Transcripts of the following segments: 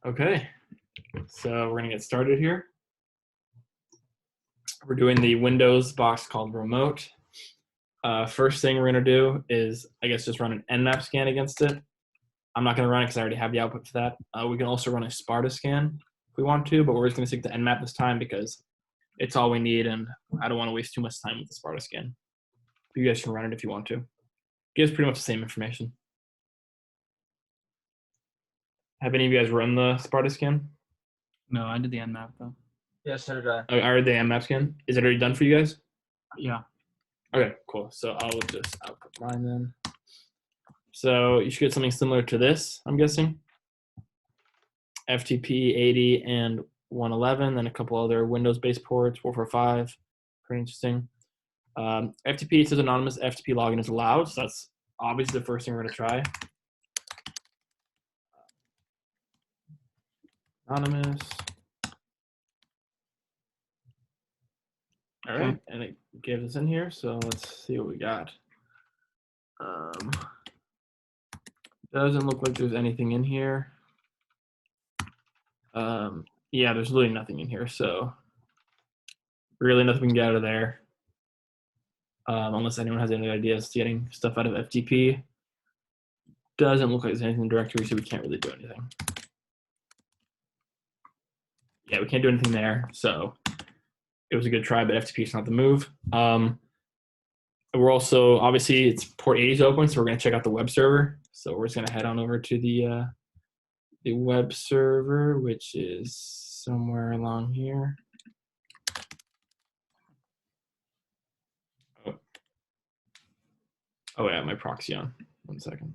Okay, so we're gonna get started here. We're doing the Windows box called remote. First thing we're gonna do is, I guess, just run an Nmap scan against it. I'm not gonna run it because I already have the output for that. We can also run a Sparta scan if we want to, but we're just gonna stick to Nmap this time because it's all we need, and I don't want to waste too much time with the Sparta scan. You guys can run it if you want to. It gives pretty much the same information. Have any of you guys run the Sparta scan? No, I did the Nmap though. Yeah, so did I. I already the Nmap scan. Is it already done for you guys? Yeah. Okay, cool. So I'll just output mine then. So you should get something similar to this, I'm guessing. FTP 80 and 111, then a couple other Windows-based ports, 445. Pretty interesting. FTP says anonymous FTP login is allowed, so that's obviously the first thing we're going to try. Anonymous. All right, and it gives us in here, so let's see what we got. Doesn't look like there's anything in here. Yeah, there's really nothing in here, so really nothing we can get out of there. Unless anyone has any ideas to getting stuff out of FTP. Doesn't look like there's anything in the directory, so we can't really do anything. Yeah, we can't do anything there, so it was a good try, but FTP is not the move. We're also, obviously, it's port 80 is open, so we're going to check out the web server. So we're just going to head on over to the web server, which is somewhere along here. Oh, yeah, my proxy on. 1 second.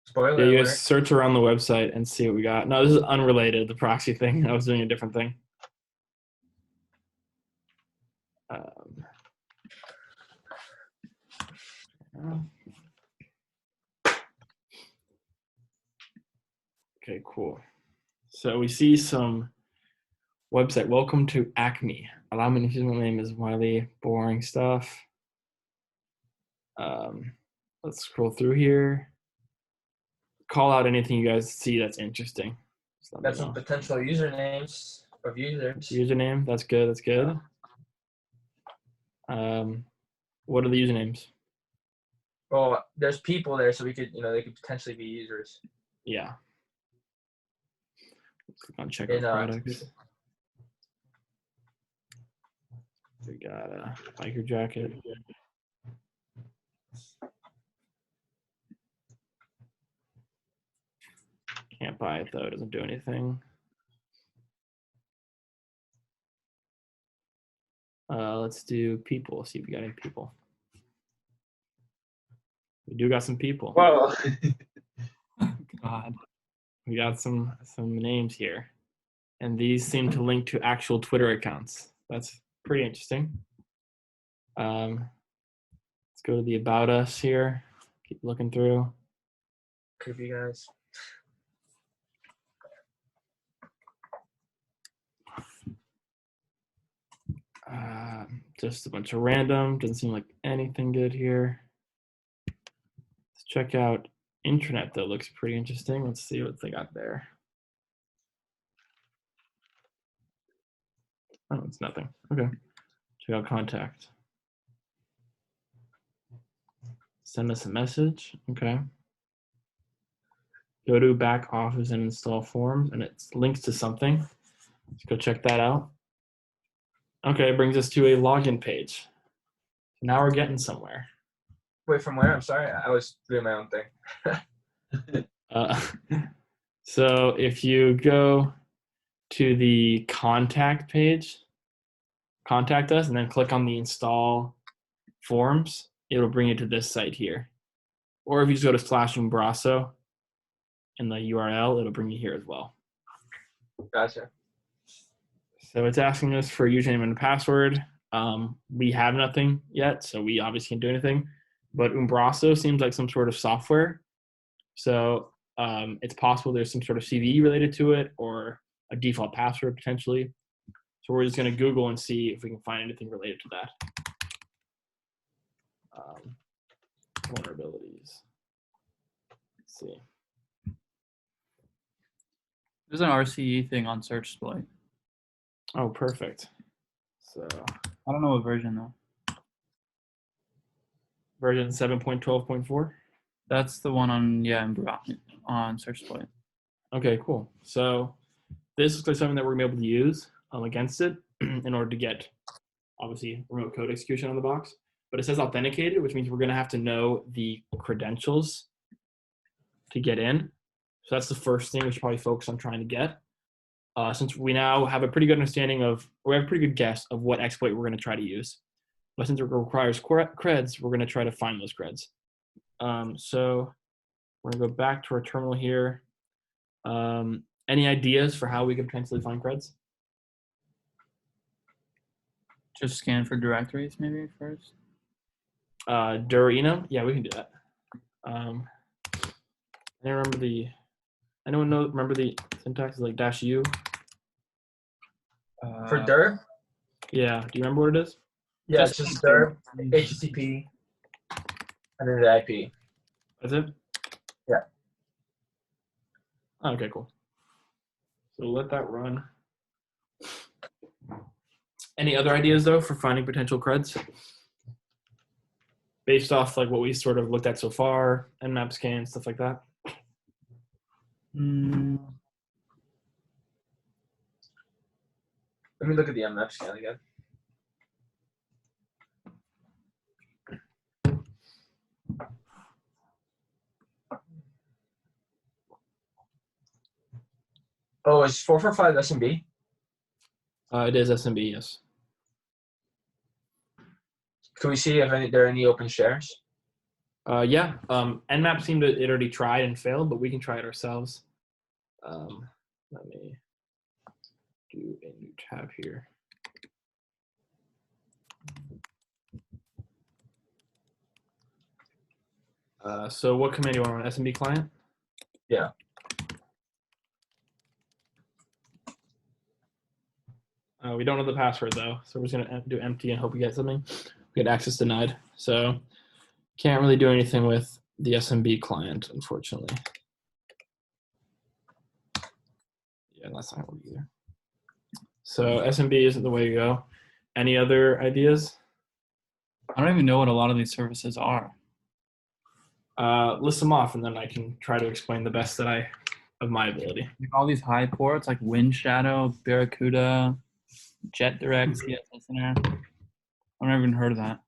Spoiler Yeah, you alert. guys search around the website and see what we got. No, this is unrelated, the proxy thing. I was doing a different thing. Okay, cool. So we see some website. Welcome to Acme. Allow me to use my name is Wiley. Boring stuff. Let's scroll through here. Call out anything you guys see that's interesting. Got some potential usernames of users. Username, that's good, that's good. What are the usernames? Well, there's people there, so we could, they could potentially be users. Yeah. Click on check out products. We got a biker jacket. Can't buy it though, it doesn't do anything. Let's do people, see if we got any people. We do got some people. Whoa. God. We got some names here. And these seem to link to actual Twitter accounts. That's pretty interesting. Let's go to the About Us here. Keep looking through. Creepy guys. Just a bunch of random. Doesn't seem like anything good here. Let's check out Intranet, though. Looks pretty interesting. Let's see what they got there. Oh, it's nothing. Okay. Check out Contact. Send us a message. Okay. Go to back office and install forms, and it links to something. Let's go check that out. Okay, it brings us to a login page. Now we're getting somewhere. Wait, from where? I'm sorry. I was doing my own thing. So if you go to the contact page, contact us, and then click on the install forms, it'll bring you to this site here. Or if you just go to /Umbraso in the URL, it'll bring you here as well. Gotcha. So it's asking us for a username and a password. We have nothing yet, so we obviously can't do anything. But Umbraso seems like some sort of software. So it's possible there's some sort of CVE related to it or a default password potentially. So we're just going to Google and see if we can find anything related to that. vulnerabilities. Let's see. There's an RCE thing on search exploit. Oh, perfect. So I don't know what version though. version 7.12.4. That's the one on search exploit. Okay, cool. So this looks like something that we're gonna be able to use against it in order to get, obviously, remote code execution on the box. But it says authenticated, which means we're gonna have to know the credentials to get in. So that's the first thing we should probably focus on trying to get. Since we now have a pretty good understanding of, or we have a pretty good guess of what exploit we're gonna try to use. But since it requires creds, we're gonna try to find those creds. So we're gonna go back to our terminal here. Any ideas for how we could potentially find creds? Just scan for directories maybe first. Durenum? Yeah, we can do that. I remember remember the syntax is like -u? For dir? Yeah, do you remember what it is? Yeah, it's just dir, HTTP, and then the IP. That's it? Yeah. Oh, okay, cool. So let that run. Any other ideas though for finding potential creds? Based off like what we sort of looked at so far, Nmap scan, stuff like that? Let me look at the Nmap scan again. Oh, it's 445 SMB? It is SMB, yes. Can we see if there are any open shares? Yeah, Nmap seemed to it already tried and failed, but we can try it ourselves. Let me do a new tab here. So what command do you want on SMB client? Yeah. We don't know the password though, so we're just gonna do empty and hope we get something. We get access denied, so can't really do anything with the SMB client, unfortunately. Yeah, that's not work either. So SMB isn't the way to go. Any other ideas? I don't even know what a lot of these services are. List them off, and then I can try to explain the best that of my ability. Like all these high ports like Wind Shadow, Barracuda, Jet Direct, CSS Center. I've never even heard of that.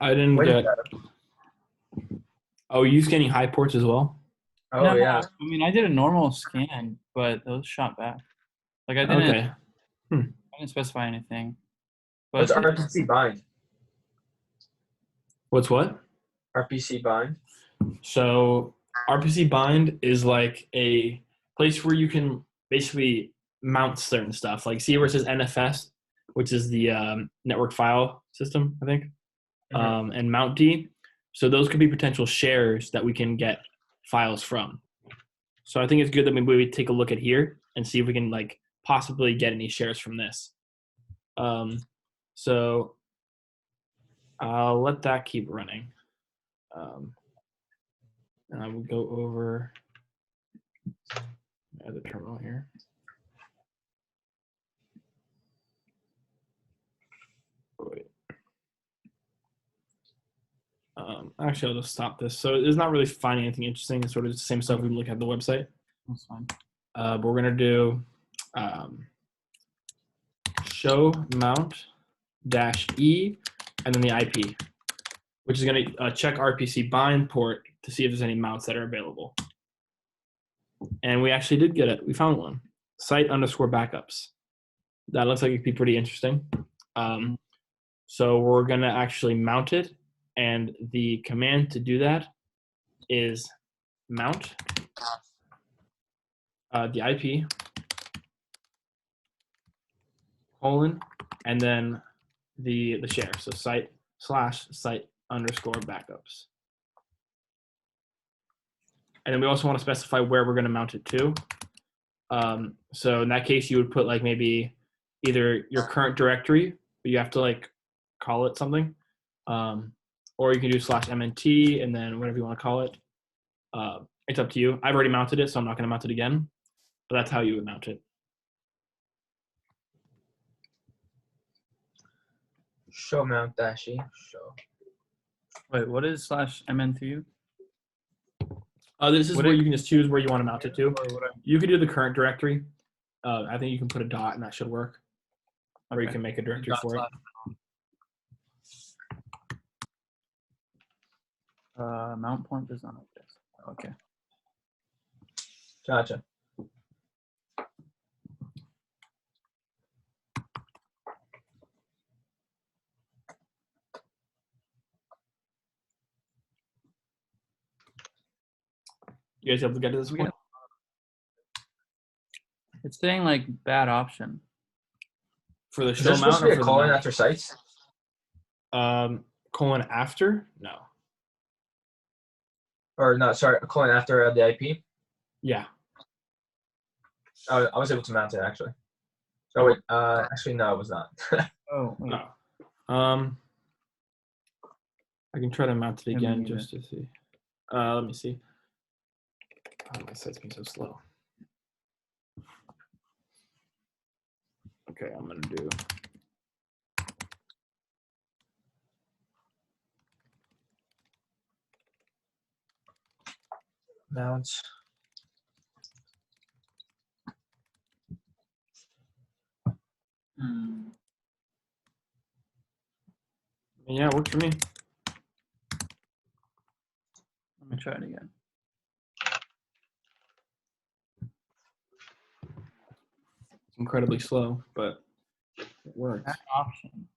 I didn't Wait, get. Oh, you scanning high ports as well? Oh, No, yeah. I mean, I did a normal scan, but those shot back. Like I didn't, Okay. I didn't specify anything. But What's RPC bind? What's what? RPC bind? So RPC bind is like a place where you can basically mount certain stuff. Like see where it says NFS, which is the network file system, I think, and mount D. So those could be potential shares that we can get files from. So I think it's good that maybe we take a look at here and see if we can like possibly get any shares from this. So I'll let that keep running. And I will go over the terminal here. Oh, wait. Actually, I'll just stop this. So it's not really finding anything interesting. It's sort of the same stuff we look at the website. that's fine. But we're going to do show mount -e and then the IP, which is going to check RPC bind port to see if there's any mounts that are available. And we actually did get it. We found one. Site_backups. That looks like it could be pretty interesting. So we're going to actually mount it. And the command to do that is mount the IP colon and then the share. So site/site_backups. And then we also want to specify where we're going to mount it to. So in that case, you would put like maybe either your current directory, but you have to like call it something. Or you can do /MNT and then whatever you want to call it. It's up to you. I've already mounted it, so I'm not going to mount it again. But that's how you would mount it. Show mount dashy. Show. Wait, what is /MNTU? This is Would where it- you can just choose where you want to mount it to. Or would I- You could do the current directory. I think you can put a dot and that should work. Or you Okay. can make a directory Dot for it. Mount point does not exist. Okay. Gotcha. You guys able to get to this point? It's saying like bad option. For the Is show there supposed mount to be or a for the colon mount? after sites? Colon after? No. Or not? Sorry, a colon after the IP. Yeah. I was able to mount it actually. Oh wait, actually no, I was not. Oh, wait. No. I can try to mount it Let me again need just to see. Let me see. Oh, my site's been so slow. Okay, I'm gonna do. Mount. Yeah, it worked for me. Let me try it again. It's incredibly slow, but it works. Bad option.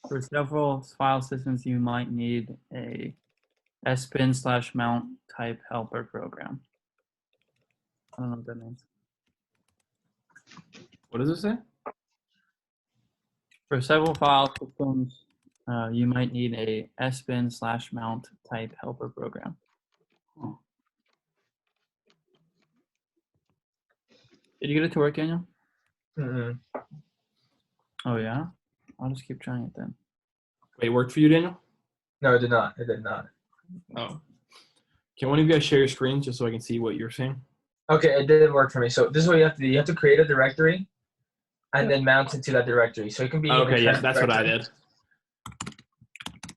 For several file systems, you might need a sbin/mount type helper program. I don't know what that means. What does it say? For several file systems, you might need a sbin/mount type helper program. Oh. Did you get it to work, Daniel? Mm-mm. Oh yeah? I'll just keep trying it then. Wait, it worked for you, Daniel? No, it did not. It did not. Oh. Can one of you guys share your screens just so I can see what you're seeing? Okay, it did work for me. So this is what you have to do. You have to create a directory and then mount it to that directory. So it can be in the Okay, yeah, current that's what I directory. did.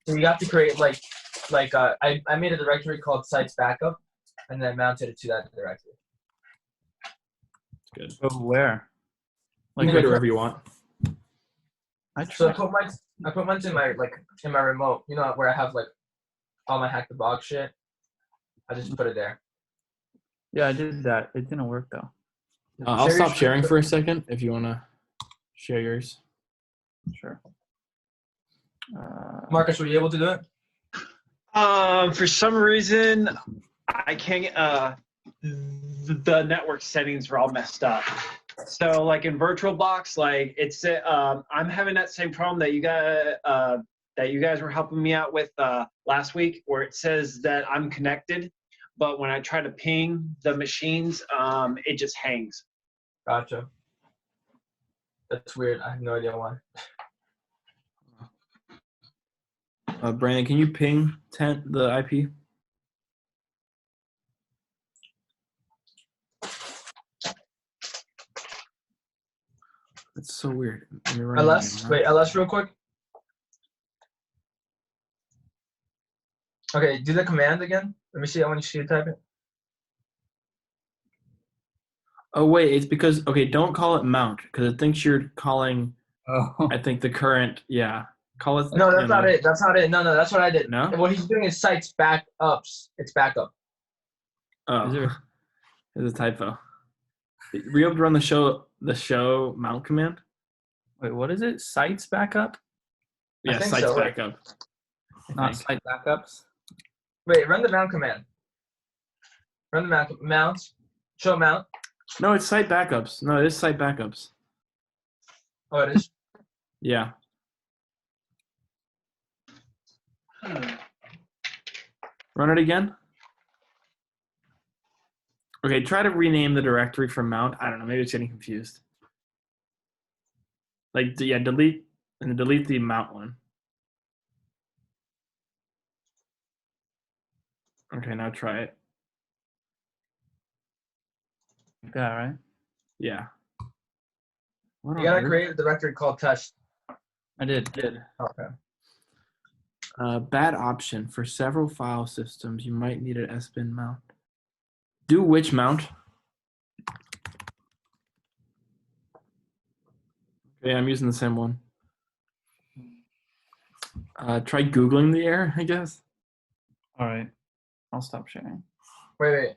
So you have to create I made a directory called sites backup and then mounted it to that directory. Good. Oh, where? You Like, can go to wherever you want. I So I tried. put mine in my remote, you know, where I have like all my hack the box shit. I just put it there. Yeah, I did that. It didn't work though. I'll Share your stop sharing screen. for a second if you want to share yours. Sure. Marcus, were you able to do it? For some reason, I can't. The network settings are all messed up. So, like in VirtualBox, like it's I'm having that same problem that you guys were helping me out with last week, where it says that I'm connected, but when I try to ping the machines, it just hangs. Gotcha. That's weird. I have no idea why. Brandon, can you ping the IP? That's so weird. Let me run it LS, again, wait, LS real quick. Okay, do the command again. Let me see. I want you to see you type it. Oh wait, it's because don't call it mount because it thinks you're calling. Oh. I think the current. Yeah, call it. No, that's not it. That's not it. No, that's what I did. No? What he's doing is sites backups. It's backup. Oh, Is there- it's a typo. Were you able to run the show mount command? Wait, what is it? Sites backup? Yeah, think sites so, right? backup. I Not think. site backups? Wait, run the mount command. Run the mount. Show mount. No, it's site backups. No, it is site backups. Oh, it is. Yeah. Run it again. Okay, try to rename the directory from mount. I don't know. Maybe it's getting confused. Like, yeah, delete and delete the mount one. Okay, now try it. Yeah, right. Yeah. What You on gotta earth? create a directory called test. I did. Did. Okay. Bad option. For several file systems, you might need an SBIN mount. Do which mount? Okay, I'm using the same one. Try Googling the error, I guess. All right. I'll stop sharing. Wait.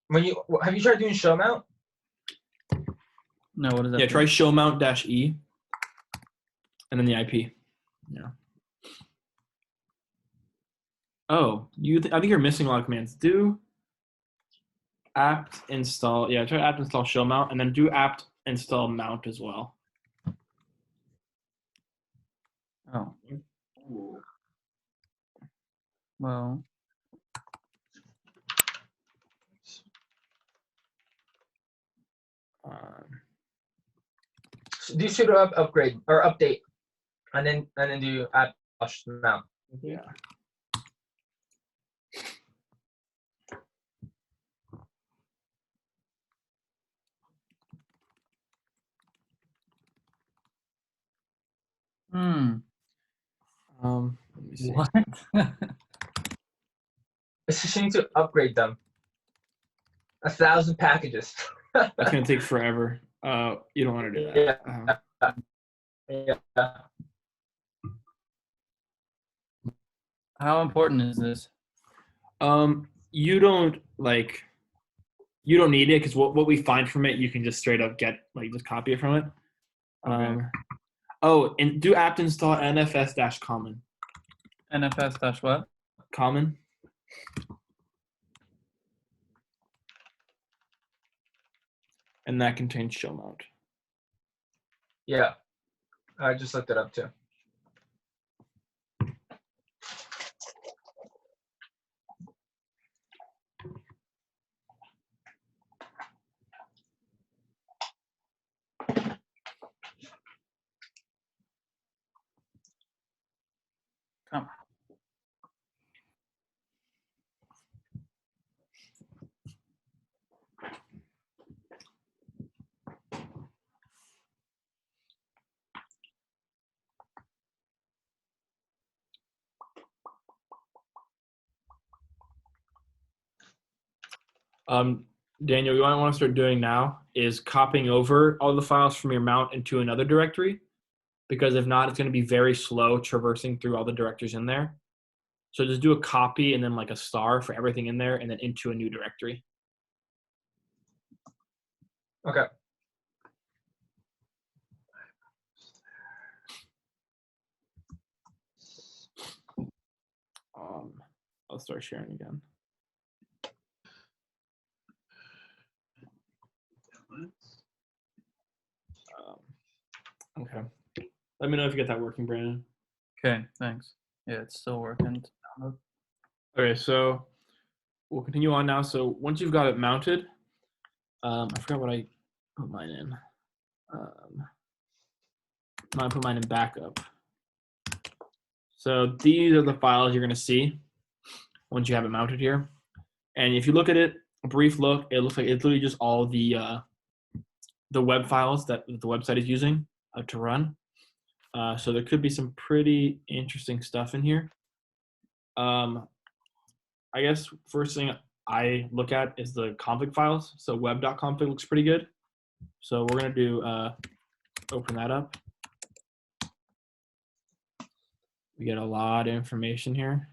When you have you tried doing show mount? No, what is that? Yeah, do? try show mount -e and then the IP. Yeah. Oh, I think you're missing a lot of commands. Do apt install. Yeah, try apt install show mount and then do apt install mount as well. Oh. Well, Do sudo upgrade or update, and then do apt mount. Yeah. Let me see. what? It's just you need to upgrade them. 1,000 packages. That's gonna take forever. You don't want to do that. Yeah. How important is this? You don't need it because what we find from it, you can just straight up get just copy it from it. Okay. Oh, and do apt install nfs-common. NFS dash what? Common. And that contains show mount. Yeah. I just looked it up too. Come. Daniel, what I want to start doing now is copying over all the files from your mount into another directory, because if not, it's going to be very slow traversing through all the directories in there. So just do a copy and then a star for everything in there and then into a new directory. Okay. I'll start sharing again. Okay. Let me know if you get that working, Brandon. Okay, thanks. Yeah, it's still working. Okay, so we'll continue on now. So once you've got it mounted, I forgot what I put mine in. I put mine in backup. So these are the files you're going to see once you have it mounted here. And if you look at it, a brief look, it looks like it's literally just all the web files that the website is using to run. So there could be some pretty interesting stuff in here. I guess first thing I look at is the config files. So web.config looks pretty good. So we're going to do open that up. We get a lot of information here.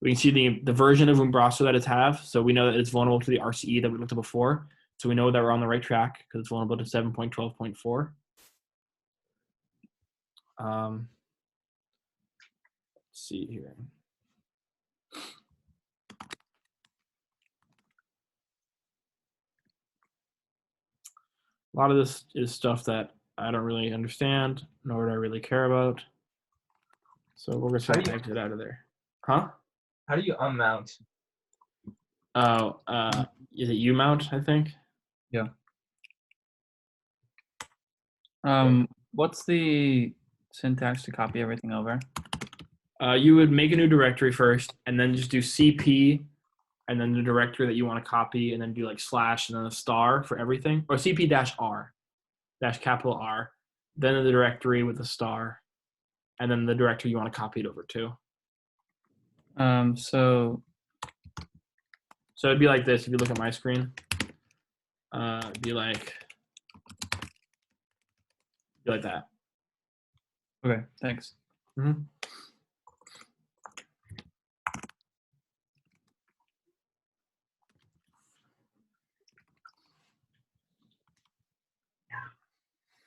We can see the version of Umbraso that it's have. So we know that it's vulnerable to the RCE that we looked at before. So we know that we're on the right track because it's vulnerable to 7.12.4. Let's see here. A lot of this is stuff that I don't really understand, nor do I really care about. So we're just How do gonna you- exit out of there. Huh? How do you unmount? Oh, is it U mount? I think. What's the syntax to copy everything over? You would make a new directory first, and then just do CP, and then the directory that you want to copy, and then do like slash and then a star for everything, or CP -R, capital R, then the directory with the star, and then the directory you want to copy it over to. So So it'd be like this if you look at my screen. It'd be like that. okay, thanks. Mm-hmm.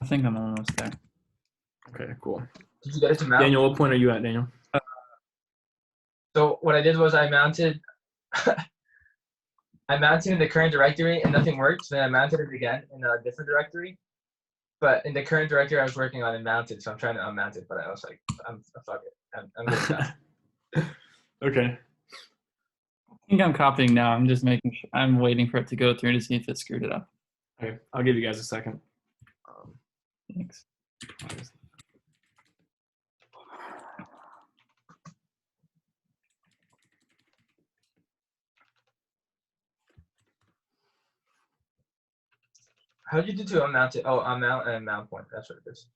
I think I'm almost there. Okay, cool. Did you get it to mount? Daniel, what point are you at, Daniel? So what I did was I mounted I mounted in the current directory and nothing worked. So then I mounted it again in a different directory. But in the current directory I was working on, it mounted. So I'm trying to unmount it, but I was like, fuck it. I'm good with that. Okay. I think I'm copying now. I'm just making sure. I'm waiting for it to go through to see if it screwed it up. Okay, I'll give you guys a second. Thanks. How did you do to unmount it? Oh, unmount and mount point. That's what it is.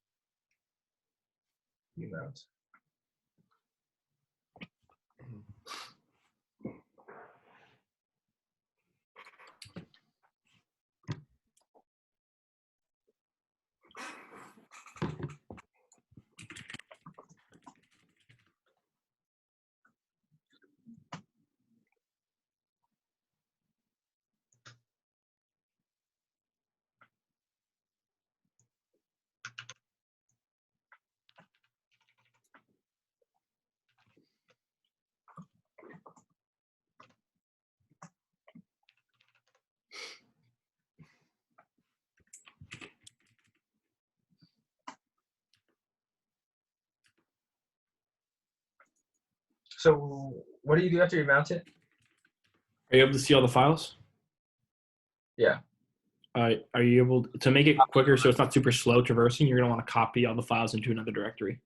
You mount. So what do you do after you mount it? Are you able to see all the files? Yeah. Are you able to make it quicker so it's not super slow traversing? You're going to want to copy all the files into another directory.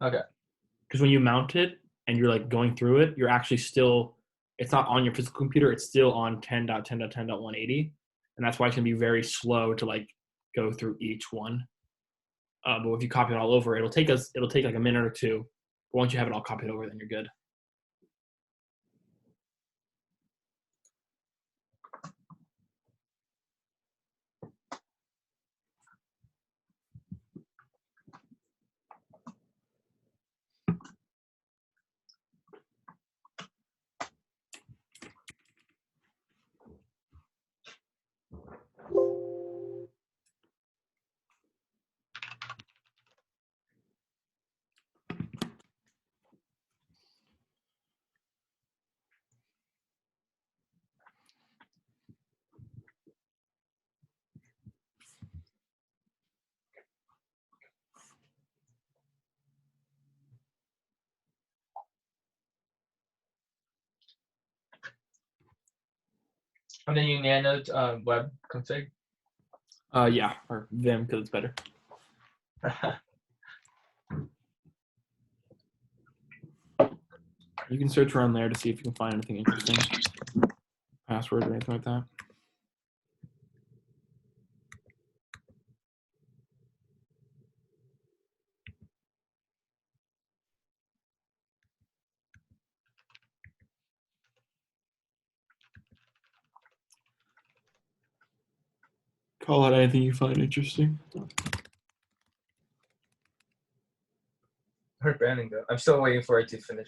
Okay. Because when you mount it and you're like going through it, you're actually still, it's not on your physical computer. It's still on 10.10.10.180. And that's why it's going to be very slow to like go through each one. But if you copy it all over, it'll take like a minute or two. But once you have it all copied over, then you're good. And then you nano web config. Yeah, or Vim because it's better. You can search around there to see if you can find anything interesting. Password or anything like that. Call out anything you find interesting. Her branding though. I'm still waiting for it to finish.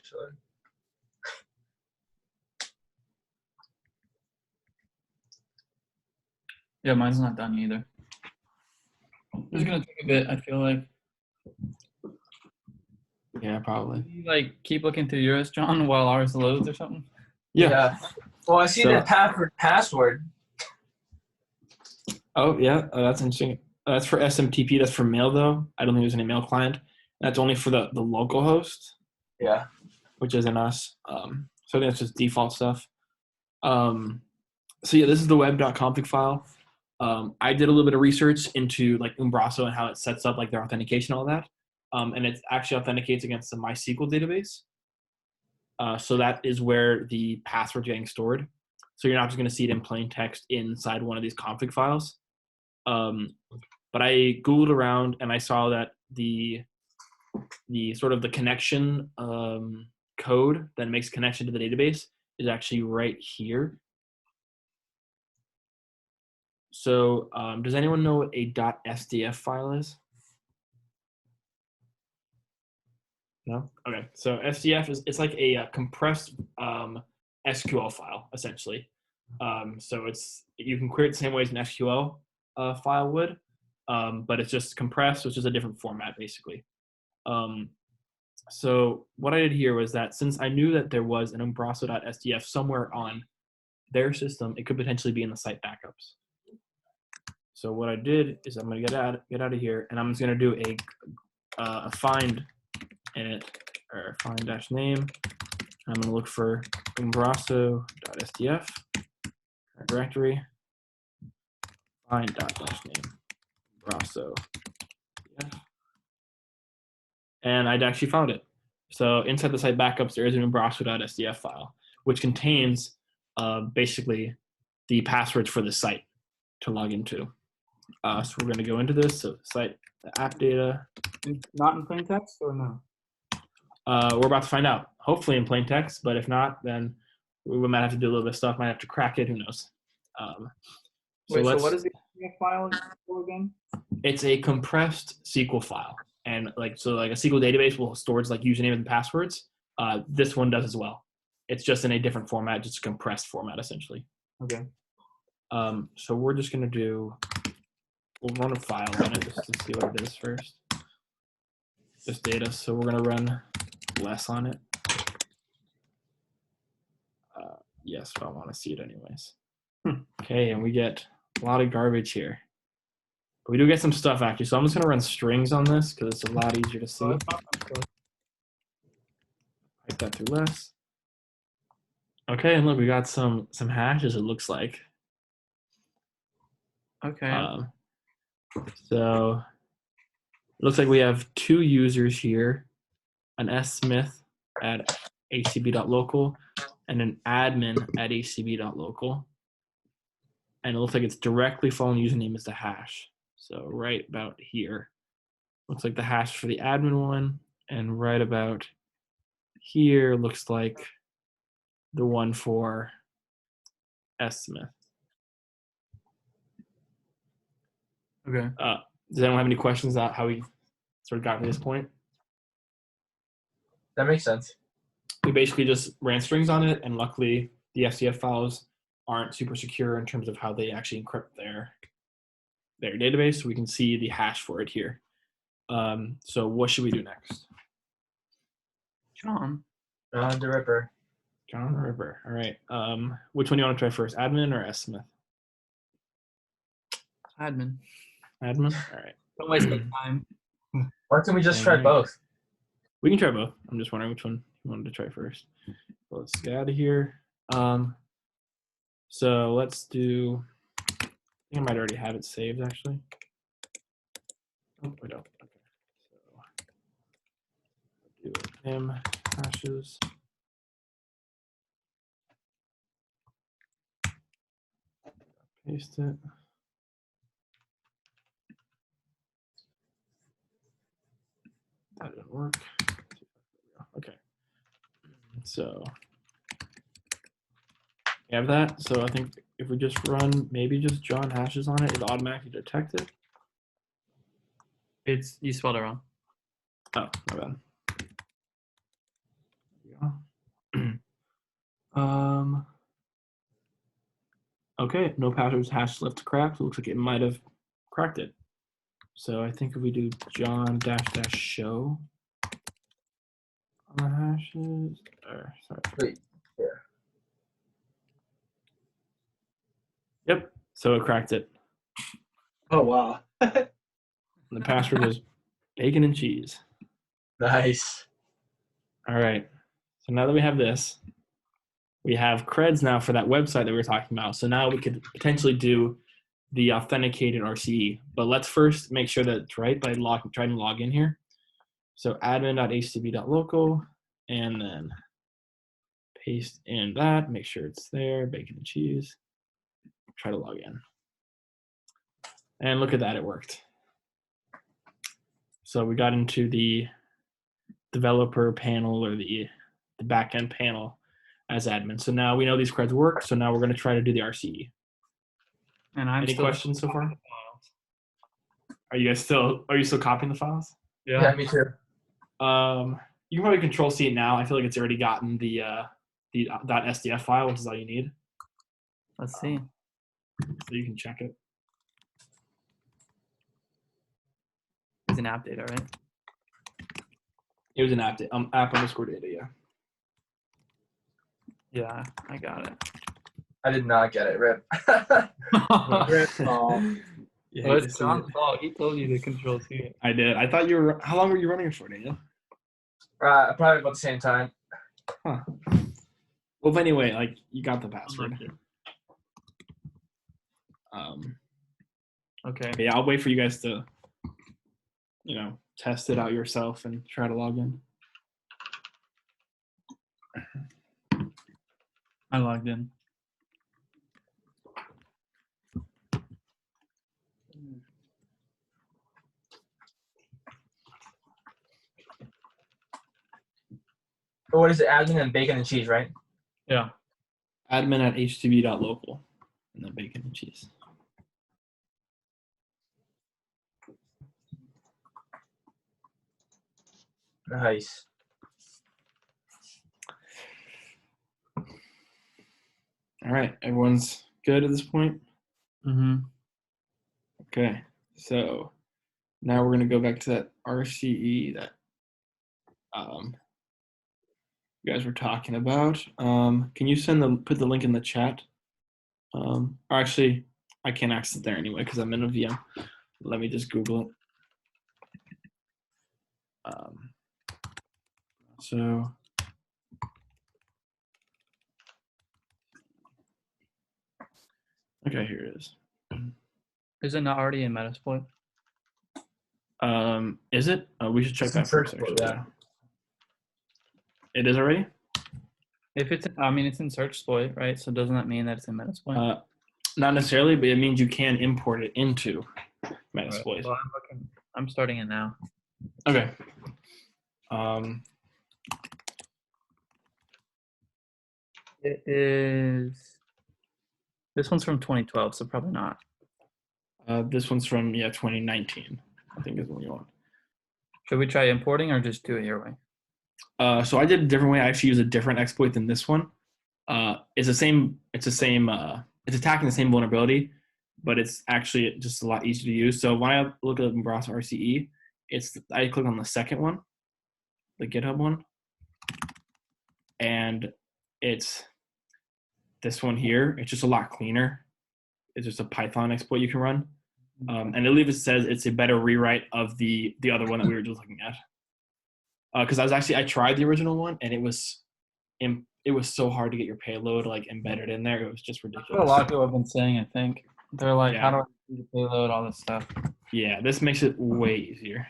Yeah, mine's not done either. It's gonna take a bit. I feel like. Yeah, probably. You, like keep looking through yours, John, while ours loads or something. Yeah. Well, I see So- the password. Oh, yeah. That's interesting. That's for SMTP. That's for mail, though. I don't think there's any mail client. That's only for the local host, Yeah. which isn't us. So I think that's just default stuff. So yeah, this is the web.config file. I did a little bit of research into like Umbraso and how it sets up like their authentication, all that. And it actually authenticates against the MySQL database. So that is where the password's getting stored. So you're not just going to see it in plain text inside one of these config files. But I Googled around and I saw that the sort of the connection code that makes connection to the database is actually right here. So does anyone know what a .sdf file is? No? Okay. So SDF it's like a compressed SQL file, essentially. So you can query it the same way as an SQL file would, but it's just compressed, which is a different format, basically. So what I did here was that since I knew that there was an umbraso.sdf somewhere on their system, it could potentially be in the site backups. So what I did is I'm going to get out of here, and I'm just going to do a find init or find dash name. I'm going to look for umbraso.sdf directory. Find dash name umbraso. And I'd actually found it. So inside the site backups, there is an umbraso.sdf file, which contains basically the passwords for the site to log into. So we're going to go into this. So site, the app data. Not in plain text or no? We're about to find out. Hopefully in plain text, but if not, then we might have to do a little bit of stuff. Might have to crack it. Who knows? So what is the file for again? It's a compressed SQL file, and like a SQL database will store like username and passwords. This one does as well. It's just in a different format, just a compressed format, essentially. Okay. So we're just gonna we'll run a file on it just to see what it is first. Just data. So we're gonna run less on it. Yes, but I want to see it anyways. Okay, and we get a lot of garbage here. But we do get some stuff actually. So I'm just gonna run strings on this because it's a lot easier to see. Type that through less. Okay, and look, we got some hashes. It looks like. Okay. So it looks like we have two users here, an smith at acb.local and an admin at acb.local. And it looks like it's directly following username as the hash. So right about here. Looks like the hash for the admin one, and right about here looks like the one for smith. Okay. Does anyone have any questions about how we sort of got to this point? That makes sense. We basically just ran strings on it, and luckily the SDF files aren't super secure in terms of how they actually encrypt their database. So we can see the hash for it here. So what should we do next? John the Ripper. John the Ripper. All right. Which one do you want to try first, admin or smith? admin. Admin. All right. Don't waste my time. Why don't we just try both? We can try both. I'm just wondering which one you wanted to try first. So let's get out of here. So let's do. I think I might already have it saved actually. Oh, we don't. Okay. So do him hashes. Paste it. That didn't work. Okay. So we have that. So I think if we just run maybe just John hashes on it, it'll automatically detect it. You spelled it wrong. Oh, my bad. There we go. Okay, no passwords hash left to crack. So it looks like it might have cracked it. So I think if we do John -- show on the hashes, or sorry. Wait, yeah. Yep. So it cracked it. Oh wow. And the password was bacon and cheese. Nice. All right. So now that we have this, we have creds now for that website that we were talking about. So now we could potentially do the authenticated RCE. But let's first make sure that it's right by trying to log in here. So admin.htb.local, and then paste in that, make sure it's there, bacon and cheese. Try to log in. And look at that, it worked. So we got into the developer panel or the backend panel as admin. So now we know these creds work. So now we're going to try to do the RCE. And I'm Any still questions so far? Are you still copying the files? Yeah, me too. You can probably control C it now. I feel like it's already gotten the .sdf file, which is all you need. Let's see. So you can check it. It's an app data, right? It was an app underscore data, yeah. Yeah, I got it. I did not get it, Rip. Yeah, Well, you it's see it. John's fault. He told you to control C. I did. I thought you were. How long were you running it for, Daniel? Probably about the same time. Huh. Well, anyway, like you got the password. Okay. Yeah, I'll wait for you guys to, test it out yourself and try to log in. I logged in. What is it? Admin and bacon and cheese, right? Yeah. Admin@htb.local, and then bacon and cheese. Nice. All right, everyone's good at this point? Mm-hmm. Okay, so now we're gonna go back to that RCE that you guys were talking about. Can you put the link in the chat? Or actually, I can't access it there anyway because I'm in a VM. Let me just Google it. So okay, here it is. Is it not already in Metasploit? Is it? We should check It's in that first. Searchable, Actually, yeah. It is already. If it's, I mean, it's in SearchSploit, right? So doesn't that mean that it's in Metasploit? Not necessarily, but it means you can import it into Metasploit. Right. Well, I'm starting it now. Okay. It is. This one's from 2012, so probably not. This one's from 2019. I think is what you want. Should we try importing or just do it your way? So I did a different way. I actually used a different exploit than this one. It's the same. It's attacking the same vulnerability, but it's actually just a lot easier to use. So when I look at browse RCE, I click on the second one, the GitHub one, and it's this one here. It's just a lot cleaner. It's just a Python exploit you can run, and I believe it says it's a better rewrite of the other one that we were just looking at. Because I tried the original one and it was so hard to get your payload like embedded in there. It was just That's what a ridiculous. lot of people have been saying, I think. They're like, Yeah. how do I do the payload, all this stuff? Yeah, this makes it way easier.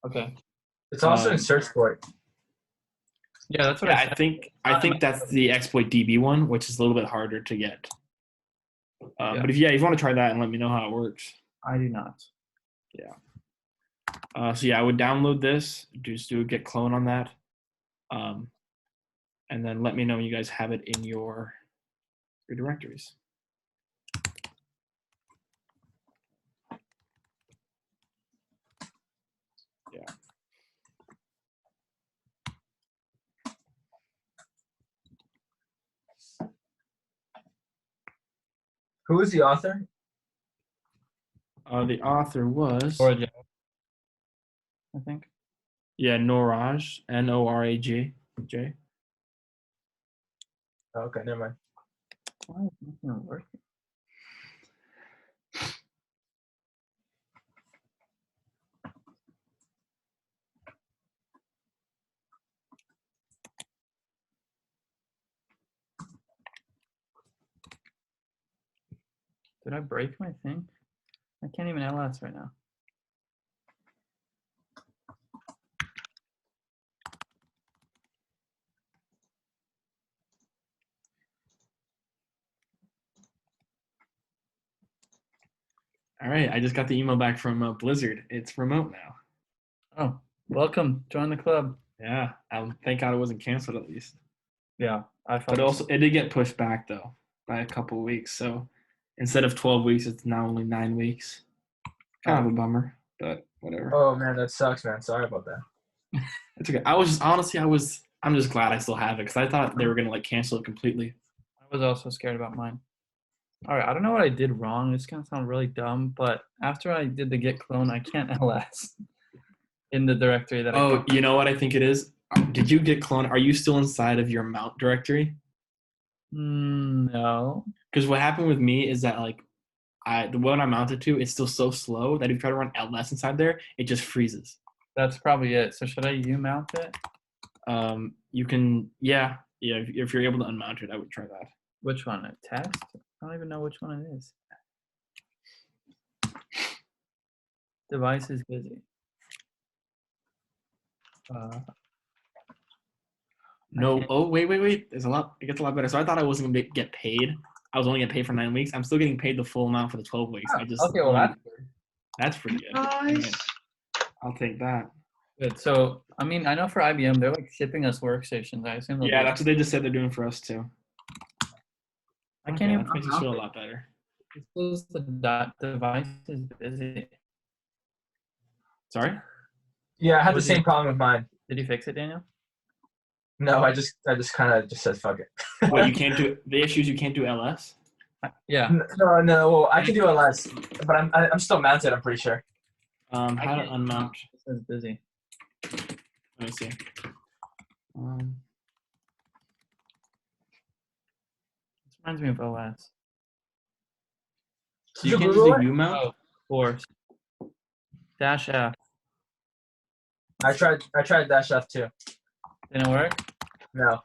Okay. It's also in SearchSploit. Yeah, that's what Yeah, I said. I think that's the exploit DB one, which is a little bit harder to get. Yeah. But if you want to try that and let me know how it works. I do not. Yeah. So yeah, I would download this, just do a git clone on that, and then let me know when you guys have it in your directories. Yeah. Who is the author? The author was Or I think. Noraj, Noraj. Okay, never mind. Why is this not working? Did I break my thing? I can't even LS right now. All right, I just got the email back from Blizzard. It's remote now. Oh, welcome. Join the club. Yeah, thank God it wasn't canceled at least. Yeah, I felt But it did get pushed back though by a couple weeks. So instead of 12 weeks, it's now only 9 weeks. Kind of a bummer, but whatever. Oh man, that sucks, man. Sorry about that. It's okay. I'm just glad I still have it because I thought they were gonna like cancel it completely. I was also scared about mine. All right, I don't know what I did wrong. It's gonna sound really dumb, but after I did the git clone, I can't LS in the directory that I. Oh, you know what I think it is? Did you get cloned? Are you still inside of your mount directory? No. Because what happened with me is that like the one I mounted to is still so slow that if you try to run ls inside there, it just freezes. That's probably it. So should I U-mount it? You can, yeah. If you're able to unmount it, I would try that. Which one? A test? I don't even know which one it is. Device is busy. No. Oh, wait. There's a lot. It gets a lot better. So I thought I wasn't gonna get paid. I was only getting paid for 9 weeks. I'm still getting paid the full amount for the 12 weeks. I just Okay, well that's pretty good. Nice. I'll take that. good. So I mean, I know for IBM they're like shipping us workstations. I assume. Yeah, that's what they just said they're doing for us too. I can't even. That makes us feel a lot better. It says the device is busy. Sorry. Yeah, I had the same problem with mine. Did you fix it, Daniel? No, I just kind of just said fuck it. What, you can't do the issues? You can't do ls. Yeah. No. Well, I can do LS, but I'm still mounted. I'm pretty sure. How to unmount? It says busy. Let me see. This reminds me of OS. You Did can't Google just do it? U-mount? Oh, of course. Dash F. I tried dash F too. Didn't work. No,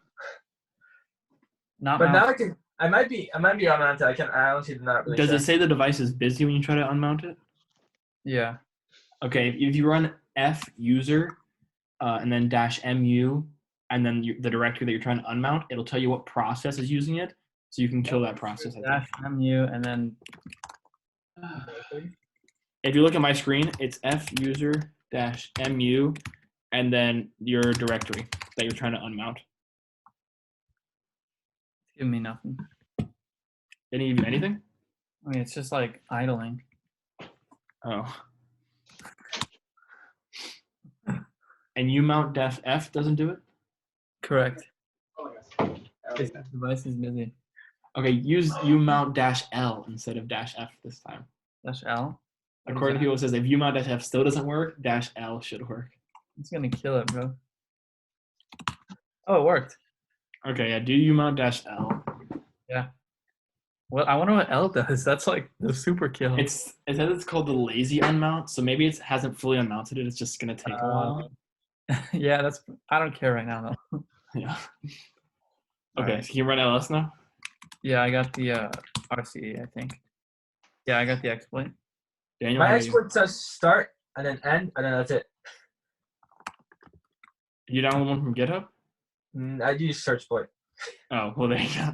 Not but mount. now I can. I might be unmounted. I honestly do not really. Does sure. it say the device is busy when you try to unmount it? Yeah. Okay, if you run f user and then -mu and then the directory that you're trying to unmount, it'll tell you what process is using it, so you can kill that process. I think. Dash MU and then. If you look at my screen, it's f user -mu and then your directory that you're trying to unmount. Give me nothing. Didn't give you anything? I mean, it's just like idling. Oh. And umount def f doesn't do it? Correct. This device is busy. Okay, use umount -l instead of -f this time. Dash L. What is According to that? people, it says if umount -f still doesn't work, -l should work. It's gonna kill it, bro. Oh, it worked. Okay, yeah, do umount -l. Yeah. Well, I wonder what L does. That's like the super kill. It says it's called the lazy unmount, so maybe it hasn't fully unmounted it. It's just gonna take a while. Yeah, that's. I don't care right now though. Yeah. All Okay, right. so can you run ls now? Yeah, I got the RCE, I think. Yeah, I got the exploit. Daniel, My how are you? export says start and then end and then that's it. You download one from GitHub? I use search exploit. Oh, well, there you go.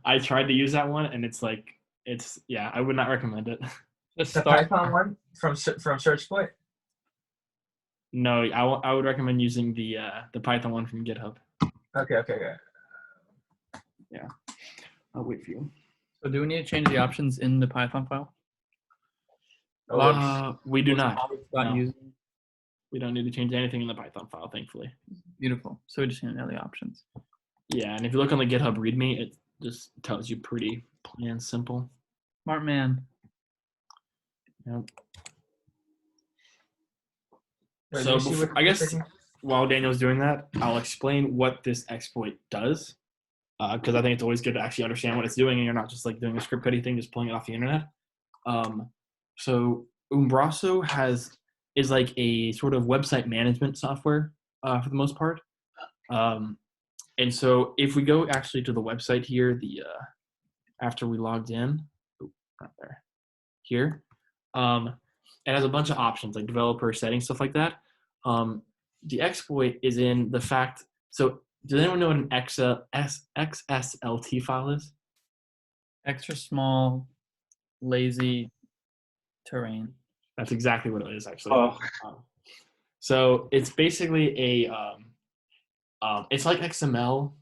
I tried to use that one, and it's like, yeah, I would not recommend it. Just The start. Python one from search exploit. No, I would recommend using the Python one from GitHub. Okay. I'll wait for you. So do we need to change the options in the Python file? We do not. Not No. using. We don't need to change anything in the Python file, thankfully. Beautiful. So we just need to know the options. Yeah, and if you look on the GitHub README, it just tells you pretty plain and simple. Smart man. Yep. Wait, So let me see before, what- I guess while Daniel's doing that, I'll explain what this exploit does, because I think it's always good to actually understand what it's doing, and you're not just like doing a script coding thing, just pulling it off the internet. So Umbraso is like a sort of website management software for the most part. And so if we go actually to the website here, after we logged in, not there. here. It has a bunch of options like developer settings, stuff like that. The exploit is in the fact. So does anyone know what an XSLT file is? Extra small, lazy terrain. That's exactly what it is, actually. Oh. So it's basically it's like XML,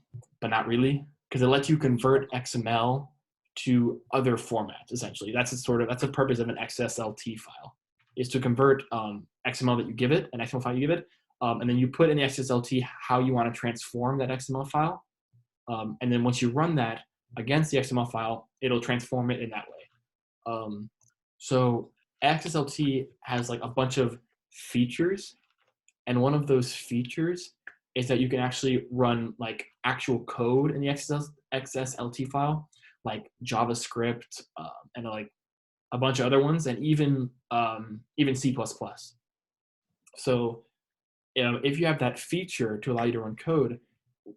but not really, because it lets you convert XML to other formats. Essentially, that's the purpose of an XSLT file, is to convert XML that you give it, an XML file you give it, and then you put in the XSLT how you want to transform that XML file, and then once you run that against the XML file, it'll transform it in that way. So XSLT has like a bunch of features, and one of those features is that you can actually run like actual code in the XSLT file, like JavaScript and like a bunch of other ones, and even C++. So if you have that feature to allow you to run code,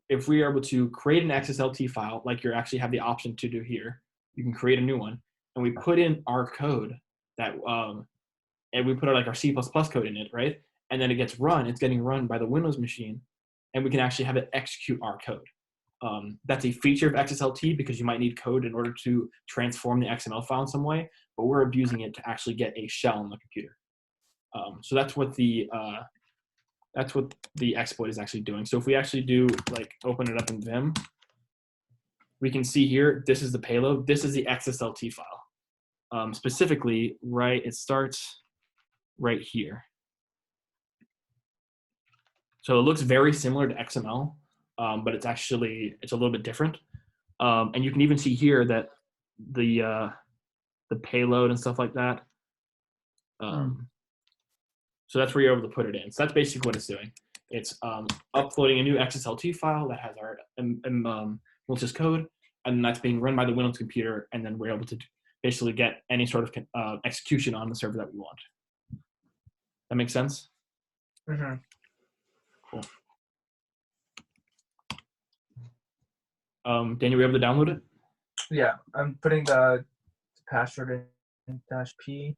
if we are able to create an XSLT file, like you actually have the option to do here, you can create a new one, and we put in our code that, and we put like our C++ code in it, right? And then it gets run. It's getting run by the Windows machine, and we can actually have it execute our code. That's a feature of XSLT because you might need code in order to transform the XML file in some way, but we're abusing it to actually get a shell on the computer. So that's what the exploit is actually doing. So if we actually do like open it up in Vim, we can see here, this is the payload. This is the XSLT file. Specifically, right, it starts right here. So it looks very similar to XML, but it's a little bit different. And you can even see here that the payload and stuff like that. So that's where you're able to put it in. So that's basically what it's doing. It's uploading a new XSLT file that has our malicious code, and that's being run by the Windows computer, and then we're able to basically get any sort of execution on the server that we want. That makes sense? Mm-hmm. Cool. Daniel, were you able to download it? Yeah, I'm putting the password in -p.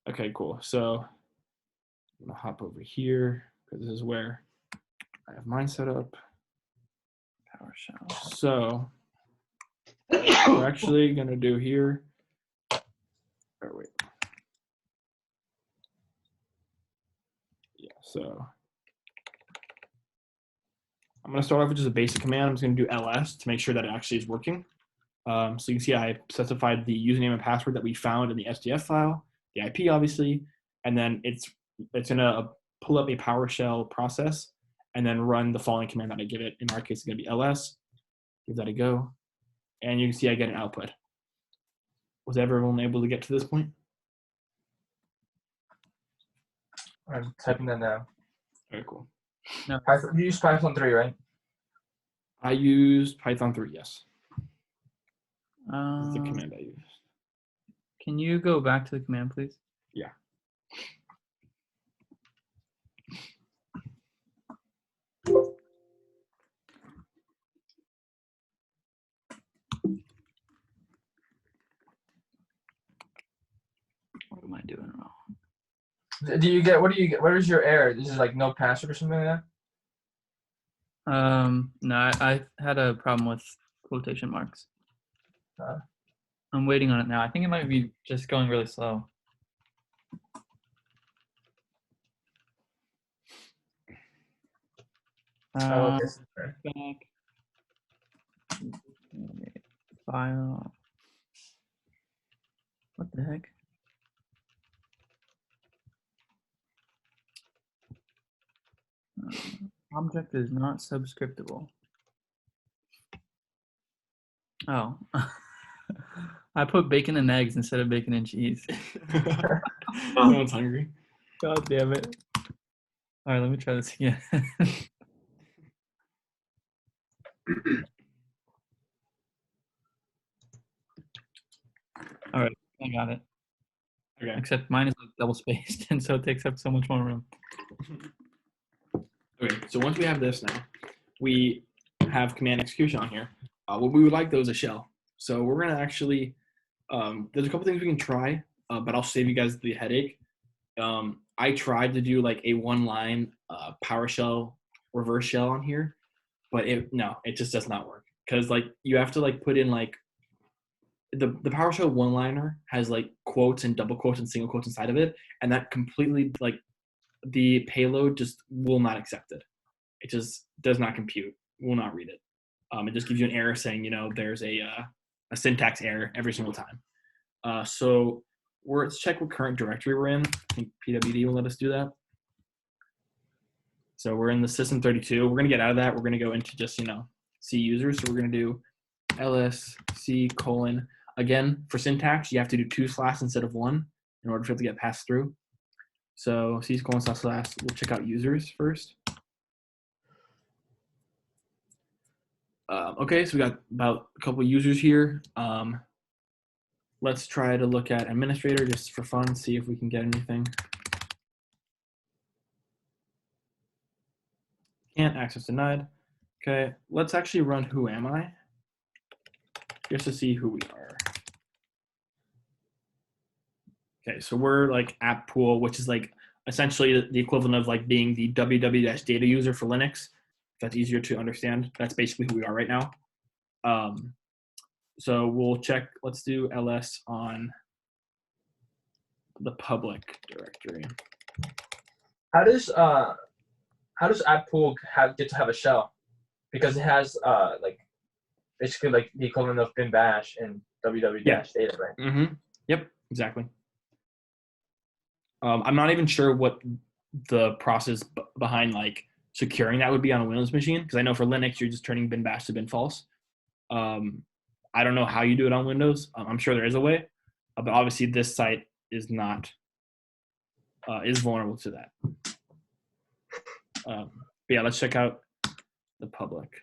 Okay, cool. So I'm gonna hop over here because this is where I have mine set up. PowerShell. So what we're actually gonna do here. Oh, wait. Yeah, so I'm gonna start off with just a basic command. I'm just gonna do ls to make sure that it actually is working. So you can see I specified the username and password that we found in the SDF file, the IP obviously, and then it's gonna pull up a PowerShell process and then run the following command that I give it. In our case, it's gonna be ls. Give that a go, and you can see I get an output. Was everyone able to get to this point? I'm typing that now. Very cool. No. You use Python 3, right? I used Python 3, yes. This is the command I used. Can you go back to the command, please? Yeah. What am I doing wrong? What do you get? What is your error? This is like no password or something like that? No, I had a problem with quotation marks. Uh. I'm waiting on it now. I think it might be just going really slow. Oh, okay. Back. File. What the heck? Object is not subscriptable. Oh. I put bacon and eggs instead of bacon and cheese. No one's hungry. God damn it. All right, let me try this again. All right, I got it. Okay. Except mine is like double spaced, and so it takes up so much more room. Okay, so once we have this now, we have command execution on here. What we would like though is a shell. So we're gonna actually, there's a couple things we can try. but I'll save you guys the headache. I tried to do like a one-line PowerShell reverse shell on here, but it just does not work because like you have to like put in like the PowerShell one-liner has like quotes and double quotes and single quotes inside of it, and that completely like the payload just will not accept it. It just does not compute, will not read it. It just gives you an error saying, there's a syntax error every single time. So let's check what current directory we're in. I think PWD will let us do that. So we're in the system32. We're going to get out of that. We're going to go into just, C users. So we're going to do ls c : again, for syntax, you have to do 2 slash instead of 1 in order for it to get passed through. So c : / we'll check out users first. Okay, so we got about a couple users here. Let's try to look at administrator just for fun, see if we can get anything. Can't, access denied. Okay, let's actually run who am I just to see who we are. Okay, so we're like app pool, which is like essentially the equivalent of like being the www-data user for Linux. That's easier to understand. That's basically who we are right now. So we'll check, let's do ls on the public directory. How does app pool get to have a shell? Because it has like basically like the equivalent of bin bash and www-data, right? Mm-hmm. Yep, exactly. I'm not even sure what the process behind like securing that would be on a Windows machine, because I know for Linux you're just turning bin bash to bin false. I don't know how you do it on Windows. I'm sure there is a way, but obviously this site is not is vulnerable to that. But yeah, let's check out the public.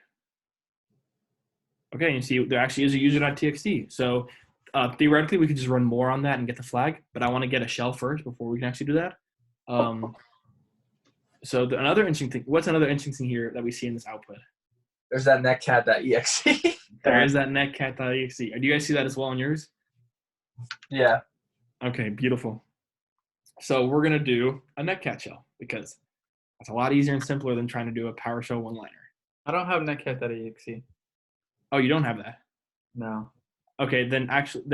Okay, you see there actually is a user.txt. So theoretically we could just run more on that and get the flag, but I want to get a shell first before we can actually do that. So another interesting thing, what's another interesting thing here that we see in this output? There's that netcat.exe. There is that netcat.exe. Do you guys see that as well on yours? Yeah. Okay, beautiful. So we're going to do a netcat shell because that's a lot easier and simpler than trying to do a PowerShell one-liner. I don't have netcat.exe. Oh, you don't have that? No. Okay, then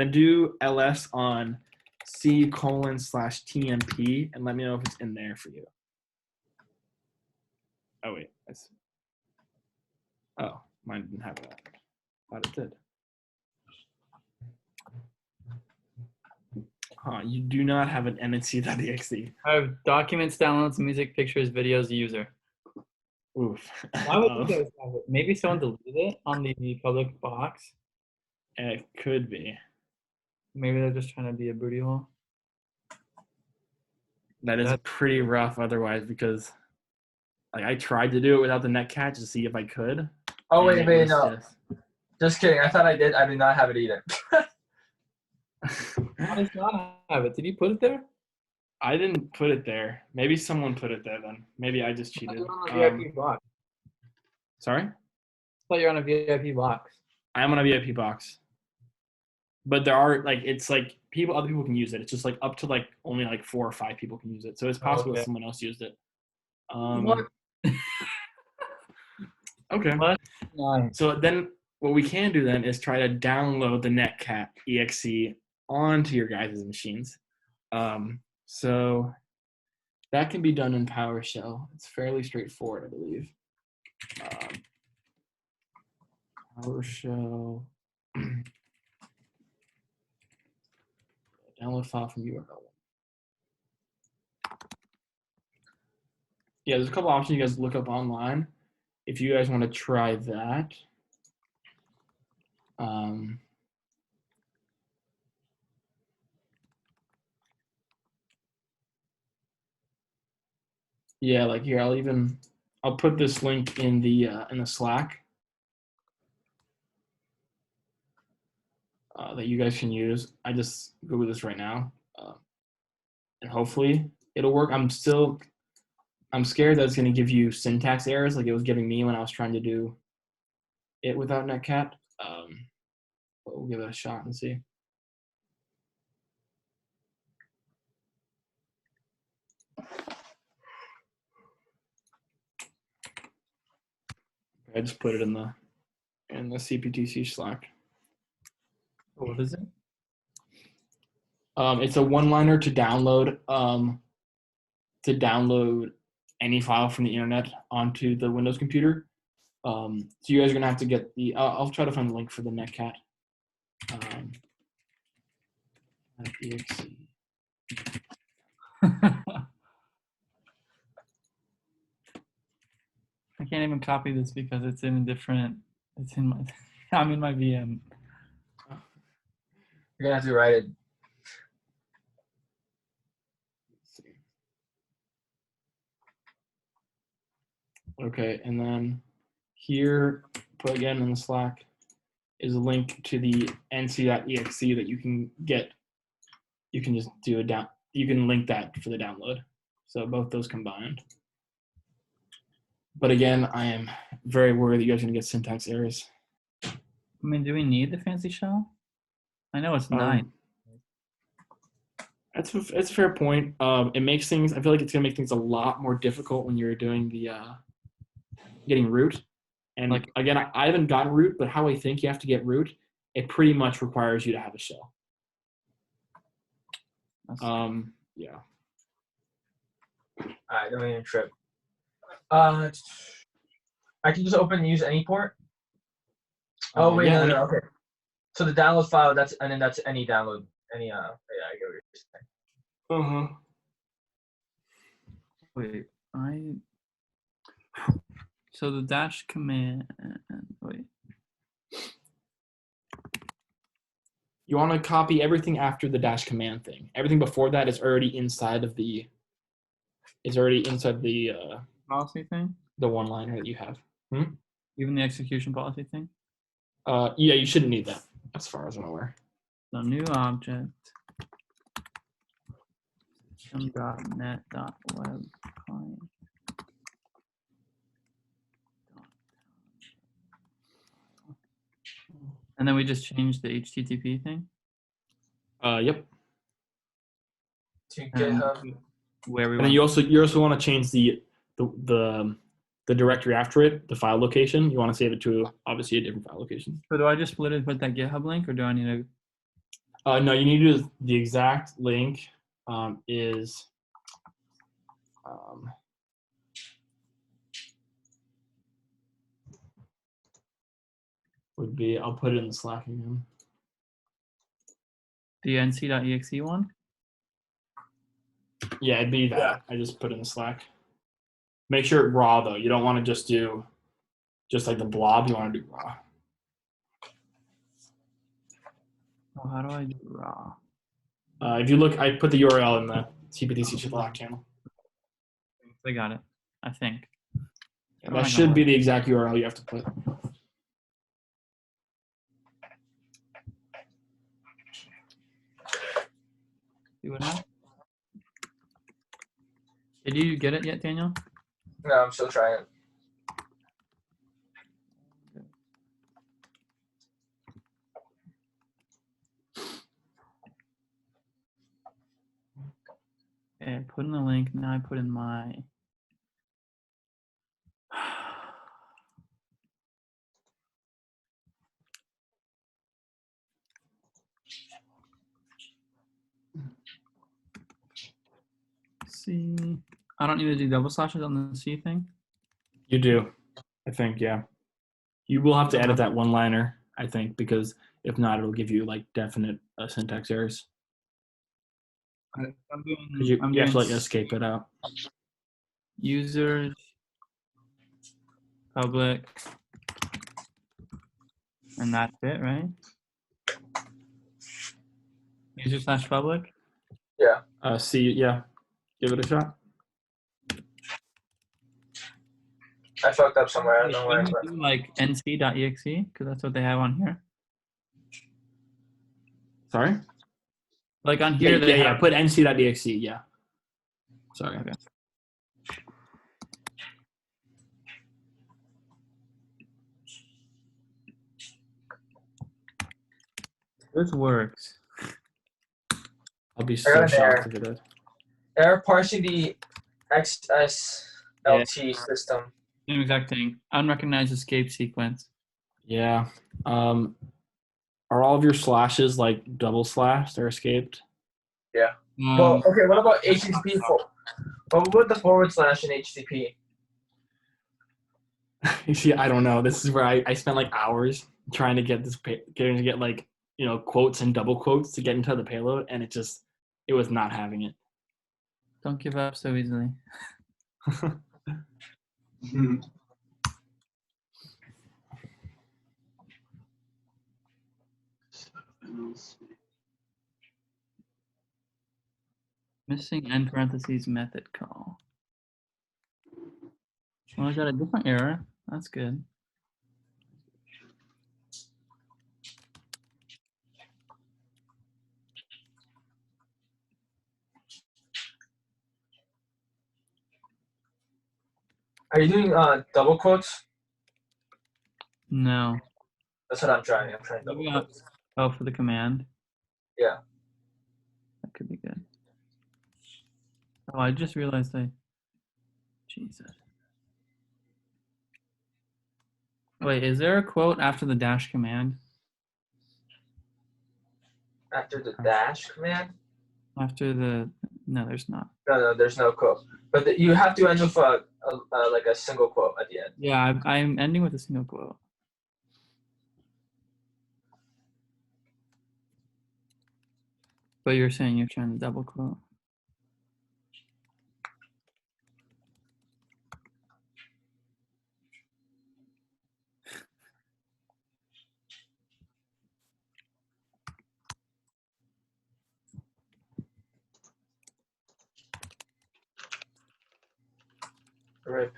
do ls on c : / tmp and let me know if it's in there for you. Oh, wait. Oh, mine didn't have that. Thought it did. Huh, you do not have an nc.exe. I have documents, downloads, music, pictures, videos, user. Oof. Why would you guys have it? Maybe someone deleted it on the public box. It could be. Maybe they're just trying to be a booty hole. That is pretty rough otherwise, because like I tried to do it without the netcat to see if I could. Oh wait, no. Just kidding. I thought I did. I did not have it either. Why does not have it? Did you put it there? I didn't put it there. Maybe someone put it there then. Maybe I just cheated. You're on a VIP box. Sorry? I thought you're on a VIP box. I am on a VIP box. But there are like it's like other people can use it. It's just like up to like only like 4 or 5 people can use it. So it's possible that someone else used it. What? Okay. What? Nice. So then what we can do then is try to download the netcat exe onto your guys' machines. So that can be done in PowerShell. It's fairly straightforward, I believe. PowerShell. Download file from URL. Yeah, there's a couple options you guys look up online if you guys want to try that. Yeah, like here, I'll put this link in the Slack that you guys can use. I just Google this right now, and hopefully it'll work. I'm scared that it's going to give you syntax errors like it was giving me when I was trying to do it without netcat. But we'll give it a shot and see. I just put it in the CPTC Slack. What is it? It's a one-liner to download any file from the internet onto the Windows computer. So you guys are gonna have to get the. I'll try to find the link for the netcat. .exe. I can't even copy this because it's in a different. It's in my. I'm in my VM. You're gonna have to write it. Okay, and then here, put again in the Slack, is a link to the nc.exe that you can get. You can just do a down. You can link that for the download. So both those combined. But again, I am very worried that you guys are gonna get syntax errors. I mean, do we need the fancy shell? I know it's nice. It's a fair point. It makes things. I feel like it's gonna make things a lot more difficult when you're doing the getting root. And Like- again, I haven't gotten root, but how I think you have to get root, it pretty much requires you to have a shell. Yeah. Alright, don't even trip. I can just open and use any port. Oh wait, yeah, no, okay. So the download file, that's any download, any yeah, I get what you're saying. Wait, so the dash command. Wait. You want to copy everything after the dash command thing. Everything before that is already inside of the. Policy thing? The one-liner that you have. Even the execution policy thing? Yeah, you shouldn't need that, as far as I'm aware. So new object. System.net.web client. And then we just changed the HTTP thing. Yep. To And GitHub. where we And then you also want to change the directory after it, the file location. You want to save it to obviously a different file location. So do I just split it and put that GitHub link, or do I need to? No, you need to do the exact link is would be, I'll put it in the Slack again. The nc.exe one? Yeah, it'd be that. I just put it in the Slack. Make sure it's raw though. You don't want to just do like the blob. You want to do raw. Oh, how do I do raw? If you look, I put the URL in the CPTC Slack channel. I got it, I think. That should be the exact URL you have to put. See what happens? Did you get it yet, Daniel? No, I'm still trying. Okay, I put in the link, now I put in my. C. I don't need to do double slashes on the C thing. You do, I think, yeah. You will have to edit that one-liner, I think, because if not, it'll give you like definite syntax errors. I'm doing. You I'm have to doing like escape it out. users, public, and that's it, right? User/public. See, yeah, give it a shot. I fucked up somewhere. I don't know where. Shouldn't we do like nc.exe because that's what they have on here. Sorry. Like on here, they Yeah. have. Put nc.exe. Yeah. Sorry. Okay. This works. I'll be I so got an shocked error. if it did. Error parsing the XSLT system. Same exact thing. Unrecognized escape sequence. Yeah. Are all of your slashes like double slashed or escaped? Yeah. Well, Um, okay. What about HTTP? What about the forward slash in HTTP? You see, I don't know. This is where I spent like hours trying to get getting to get like, quotes and double quotes to get into the payload, and it was not having it. don't give up so easily. Missing end parentheses method call. Well, I got a different error. That's good. Are you doing double quotes? No. That's what I'm trying. I'm trying double Maybe quotes. Oh, for the command. Yeah. That could be good. Oh, I just realized Jesus. Wait, is there a quote after the dash command? After the dash command? No, there's not. No, there's no quote. But you have to end with like a single quote at the end. Yeah, I'm ending with a single quote. But you're saying you're trying to double quote. Rip.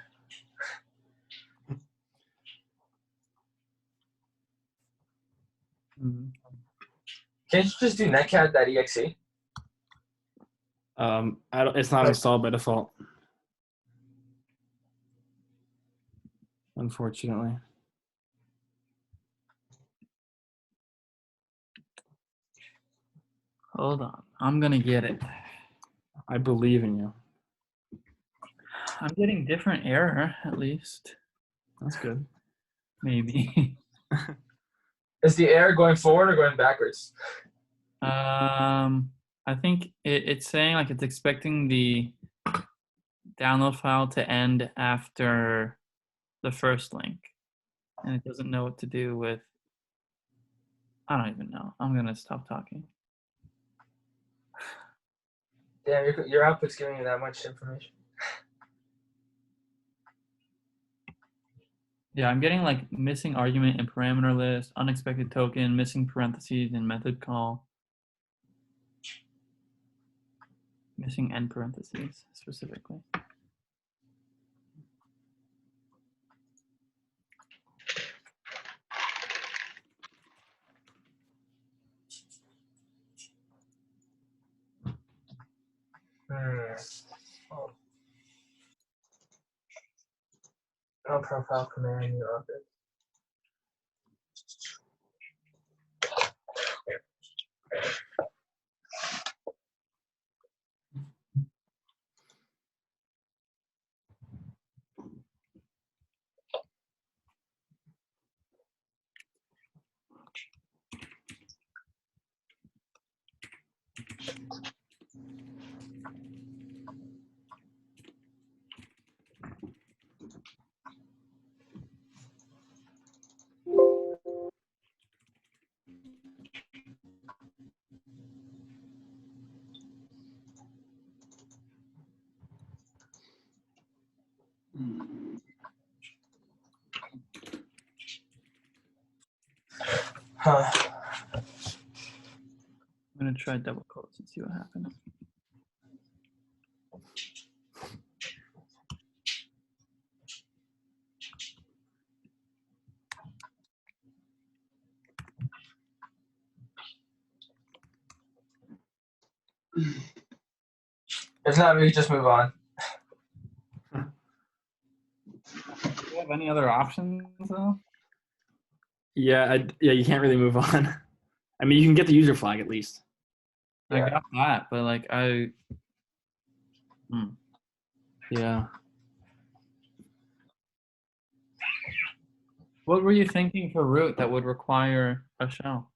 Mm. Can't you just do netcat.exe? It's not installed by default. Unfortunately. Hold on. I'm gonna get it. I believe in you. I'm getting different error, at least. That's good. Maybe. Is the error going forward or going backwards? I think it's saying like it's expecting the download file to end after the first link, and it doesn't know what to do with. I don't even know. I'm gonna stop talking. Damn, your output's giving you that much information. Yeah, I'm getting like missing argument in parameter list, unexpected token, missing parentheses in method call, missing end parentheses specifically. Oh. No profile command new object. Huh. I'm gonna try double quotes and see what happens. If not, we just move on. Do you have any other options though? Yeah, you can't really move on. I mean, you can get the user flag at least. I Yeah. got that, but like Yeah. What were you thinking for root that would require a shell?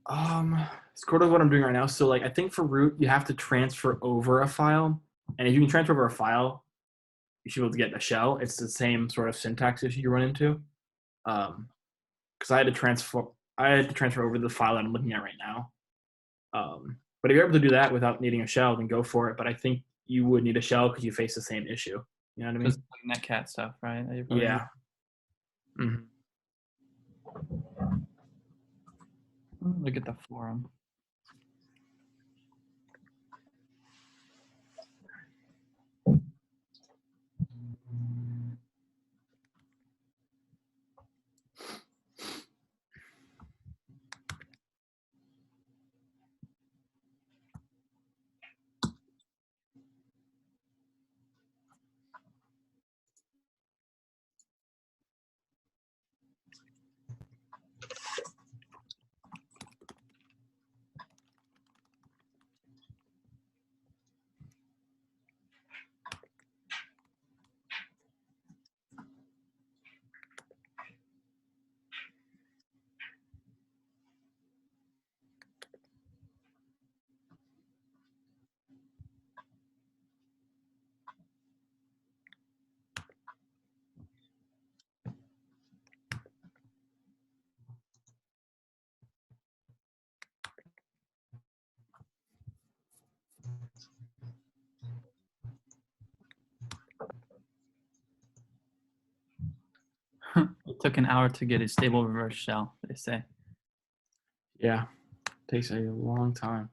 It's sort of what I'm doing right now. So like I think for root you have to transfer over a file, and if you can transfer over a file, you should be able to get a shell. It's the same sort of syntax issue you run into. Because I had to transfer over the file that I'm looking at right now. But if you're able to do that without needing a shell, then go for it. But I think you would need a shell because you face the same issue. You know what I mean? Just like netcat stuff, right? that you're probably Yeah. hmm using. Look at the forum. It took an hour to get a stable reverse shell, they say. Yeah. Takes a long time.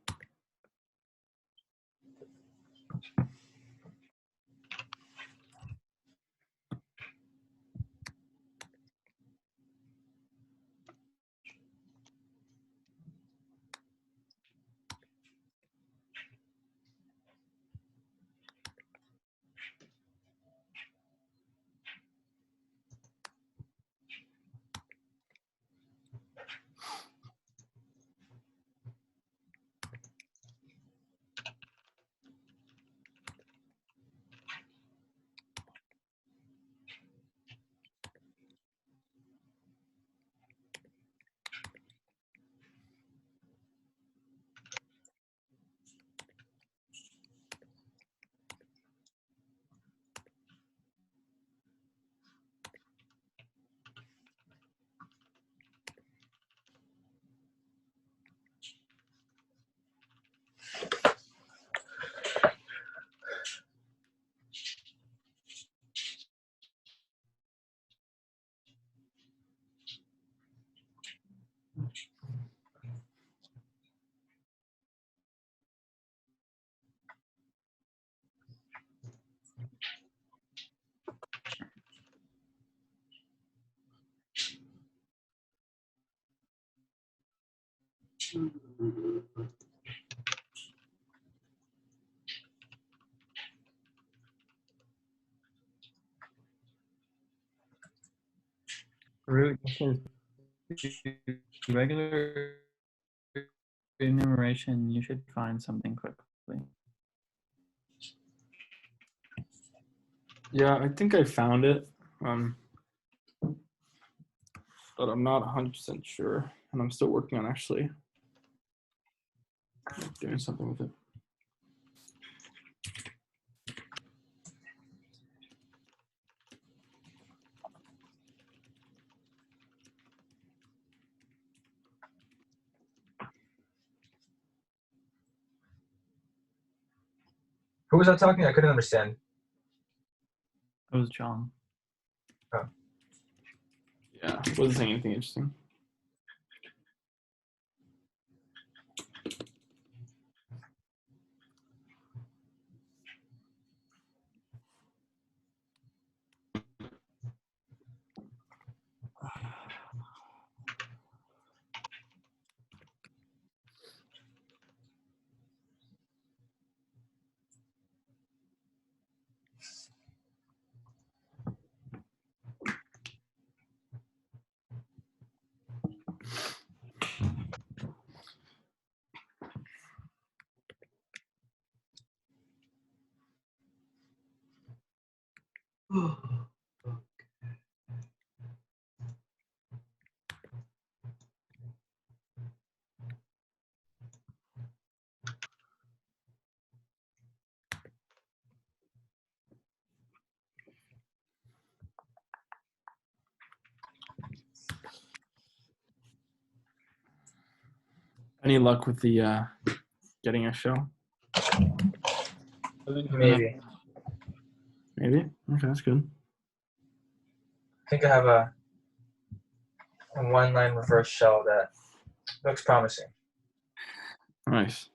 Root regular enumeration, you should find something quickly. Yeah, I think I found it. But I'm not 100% sure. And I'm still working on actually doing something with it. Who was that talking? I couldn't understand. It was John. Yeah, wasn't saying anything interesting. Any luck with the getting a show? Maybe. Maybe. Okay, that's good. I think I have a one-line reverse shell that looks promising. Nice.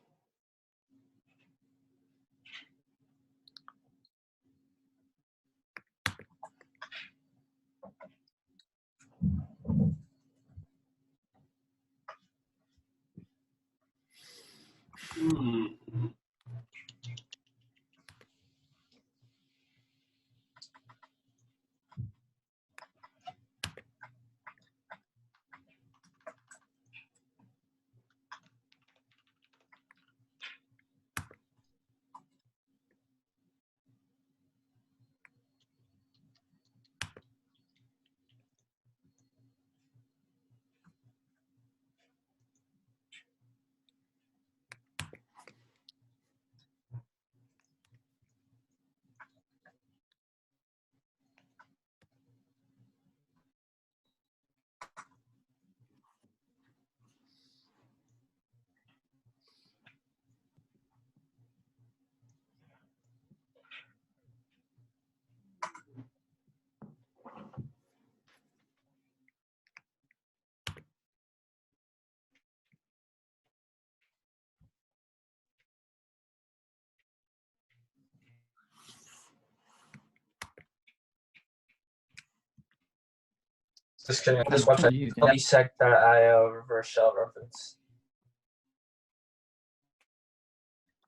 Just kidding. This What website do you is esec.io reverse shell reference.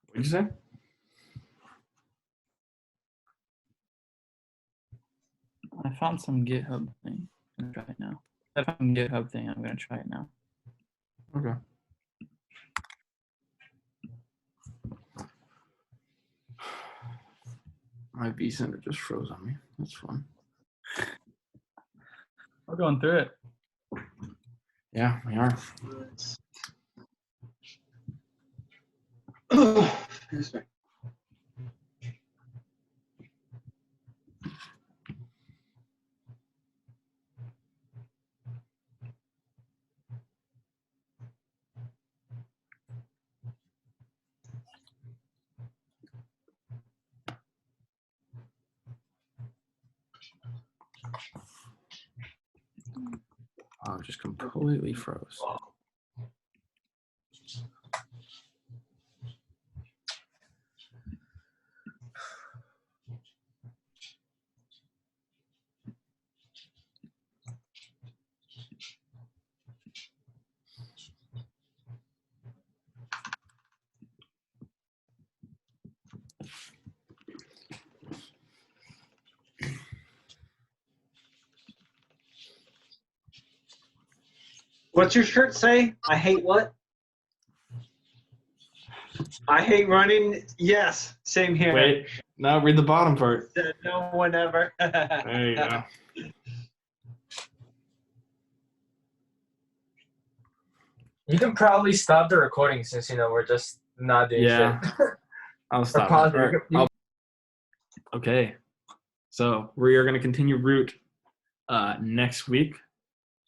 What'd you say? I found some GitHub thing. I'm gonna try it now. I found a GitHub thing. I'm gonna try it now. Okay. My vCenter just froze on me. That's fun. We're going through it. Yeah, we are. Excuse me. Oh, it just completely froze. What's your shirt say? I hate what? I hate running. Yes, same here. Wait, now read the bottom part. Said no one ever. There you go. You can probably stop the recording since we're just not doing Yeah. shit. I'll stop. pause it. it. All right, okay. So we are going to continue route next week.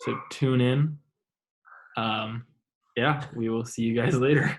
So tune in. Yeah, we will see you guys later.